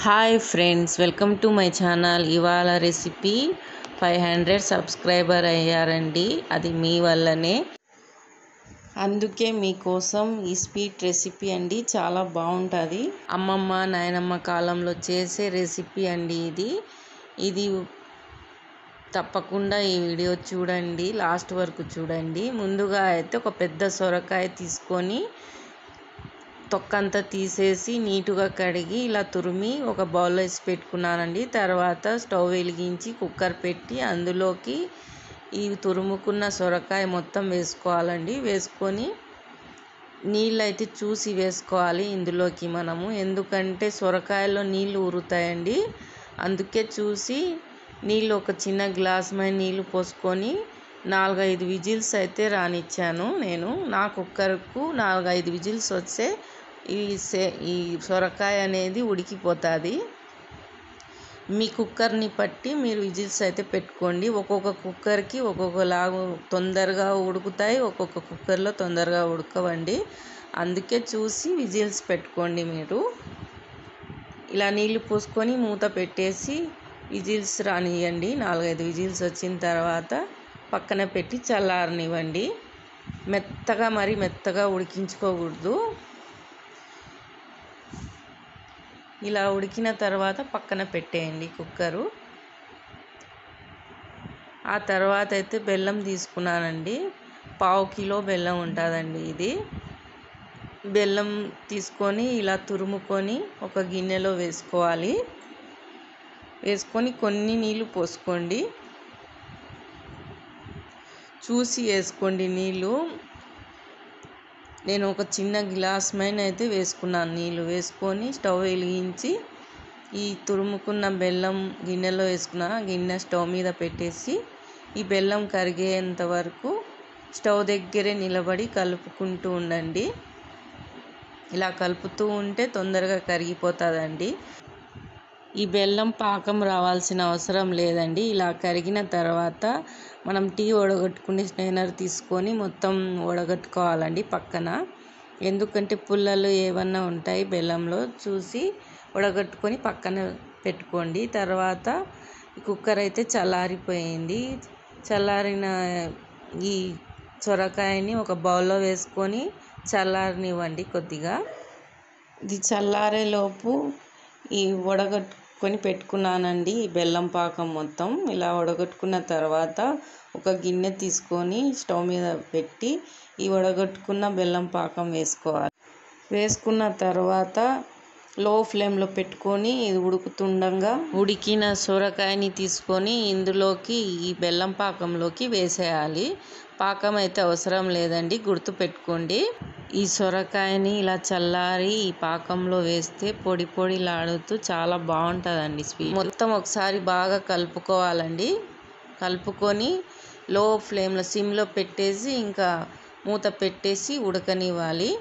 Hi friends, welcome to my channel. ఇవాళ recipe 500 subscriber అయ్యారండి. అది మీ వల్లనే, అందుకే మీకోసం ఈ స్వీట్ రెసిపీ అండి. చాలా బాగుంటుంది. అమ్మమ్మ నాయనమ్మ కాలంలో చేసే రెసిపీ అండి ఇది తప్పకుండా ఈ వీడియో చూడండి, లాస్ట్ వరకు చూడండి. ముందుగా అయితే ఒక పెద్ద సొరకాయ తీసుకొని తొక్కంతా తీసేసి నీటుగా కడిగి ఇలా తురిమి ఒక బౌల్లో వేసి పెట్టుకున్నానండి. తర్వాత స్టవ్ వెలిగించి కుక్కర్ పెట్టి అందులోకి ఈ తురుముకున్న సొరకాయ మొత్తం వేసుకోవాలండి. వేసుకొని నీళ్ళు అయితే చూసి వేసుకోవాలి ఇందులోకి మనము, ఎందుకంటే సొరకాయలో నీళ్ళు ఊరుతాయండి. అందుకే చూసి నీళ్ళు ఒక చిన్న గ్లాస్ మీద నీళ్ళు పోసుకొని 4-5 విజిల్స్ అయితే రానిచ్చాను నేను. నా కుక్కర్కు 4-5 విజిల్స్ వస్తే ఈ సొరకాయ అనేది ఉడికిపోతుంది. మీ కుక్కర్ని బట్టి మీరు విజిల్స్ అయితే పెట్టుకోండి. ఒక్కొక్క కుక్కర్కి ఒక్కొక్కలాగా తొందరగా ఉడుకుతాయి, ఒక్కొక్క కుక్కర్లో తొందరగా ఉడకవండి. అందుకే చూసి విజిల్స్ పెట్టుకోండి మీరు. ఇలా నీళ్ళు పోసుకొని మూత పెట్టేసి విజిల్స్ రానివ్వండి. 4-5 విజిల్స్ వచ్చిన తర్వాత పక్కన పెట్టి చల్లారనివ్వండి. మరీ మెత్తగా ఉడికించుకోకూడదు. ఇలా ఉడికిన తర్వాత పక్కన పెట్టేయండి కుక్కరు. ఆ తర్వాత అయితే బెల్లం తీసుకున్నానండి. 1/2 కిలో బెల్లం ఉంటుందండి ఇది. బెల్లం తీసుకొని ఇలా తురుముకొని ఒక గిన్నెలో వేసుకోవాలి. వేసుకొని కొన్ని నీళ్ళు పోసుకోండి, చూసి వేసుకోండి నీళ్ళు. నేను ఒక చిన్న గ్లాస్ మైన అయితే వేసుకున్నాను నీళ్ళు. వేసుకొని స్టవ్ వెలిగించి ఈ తురుముకున్న బెల్లం గిన్నెలో వేసుకున్న గిన్నె స్టవ్ మీద పెట్టేసి ఈ బెల్లం కరిగేంత వరకు స్టవ్ దగ్గరే నిలబడి కలుపుకుంటూ ఉండండి. ఇలా కలుపుతూ ఉంటే తొందరగా కరిగిపోతుందండి. ఈ బెల్లం పాకం రావాల్సిన అవసరం లేదండి. ఇలా కరిగిన తర్వాత మనం టీ వడగట్టుకునే స్ట్రైనర్ తీసుకొని మొత్తం వడగట్టుకోవాలండి పక్కన. ఎందుకంటే పుల్లలు ఏమన్నా ఉంటాయి బెల్లంలో, చూసి వడగట్టుకొని పక్కన పెట్టుకోండి. తర్వాత కుక్కర్ అయితే చల్లారిపోయింది. చల్లారిన ఈ సొరకాయని ఒక బౌల్లో వేసుకొని చల్లారనివ్వండి కొద్దిగా. ఇది చల్లారేలోపు ఈ వడగట్టుకొని పెట్టుకున్నానండి ఈ బెల్లం పాకం మొత్తం. ఇలా వడగట్టుకున్న తర్వాత ఒక గిన్నె తీసుకొని స్టవ్ మీద పెట్టి ఈ వడగట్టుకున్న బెల్లం పాకం వేసుకోవాలి. వేసుకున్న తర్వాత లో ఫ్లేమ్లో పెట్టుకొని ఇది ఉడుకుతుండగా ఉడికిన సొరకాయని తీసుకొని ఇందులోకి ఈ బెల్లం పాకంలోకి వేసేయాలి. పాకం అయితే అవసరం లేదండి, గుర్తుపెట్టుకోండి. ఈ సొరకాయని ఇలా చల్లారి ఈ పాకంలో వేస్తే పొడి పొడిలాడుతూ చాలా బాగుంటుందండి స్వీట్. మొత్తం ఒకసారి బాగా కలుపుకోవాలండి. కలుపుకొని లో ఫ్లేమ్లో సిమ్లో పెట్టేసి ఇంకా మూత పెట్టేసి ఉడకనివ్వాలి.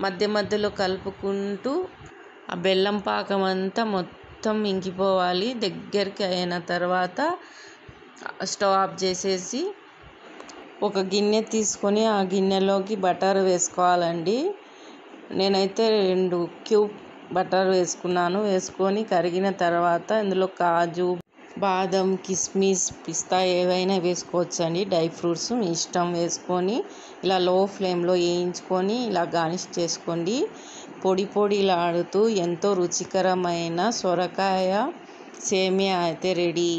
మధ్య మధ్యలో కలుపుకుంటూ ఆ బెల్లం పాకం అంతా మొత్తం ఇంకిపోవాలి. దగ్గరికి అయిన తర్వాత స్టవ్ ఆఫ్ చేసేసి ఒక గిన్నె తీసుకొని ఆ గిన్నెలోకి బటర్ వేసుకోవాలండి. నేనైతే 2 క్యూబ్ బటర్ వేసుకున్నాను. వేసుకొని కరిగిన తర్వాత ఇందులో కాజు, బాదం, కిస్మిస్, పిస్తా ఏవైనా వేసుకోవచ్చండి. డ్రై ఫ్రూట్స్ మీ ఇష్టం. వేసుకొని ఇలా లో ఫ్లేమ్లో వేయించుకొని ఇలా గార్నిష్ చేసుకోండి. పొడి పొడిలాడుతూ ఎంతో రుచికరమైన సొరకాయ సేమియా అయితే రెడీ.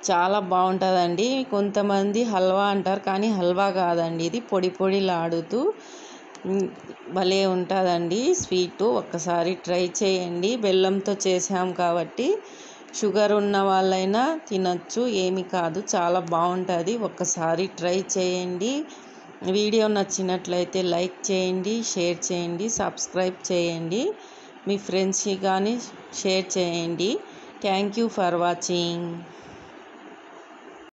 చాలా బాగుంటుందండి. కొంతమంది హల్వా అంటారు, కానీ హల్వా కాదండి, ఇది పొడి పొడిలాడుతూ భలే ఉంటుందండి స్వీటు. ఒక్కసారి ట్రై చేయండి. బెల్లంతో చేసాం కాబట్టి షుగర్ ఉన్న వాళ్ళైనా తినచ్చు, ఏమి కాదు, చాలా బాగుంటుంది. ఒక్కసారి ట్రై చేయండి. వీడియో నచ్చినట్లయితే లైక్ చేయండి, షేర్ చేయండి, సబ్స్క్రైబ్ చేయండి. మీ ఫ్రెండ్స్కి కానీ షేర్ చేయండి. Thank you for watching.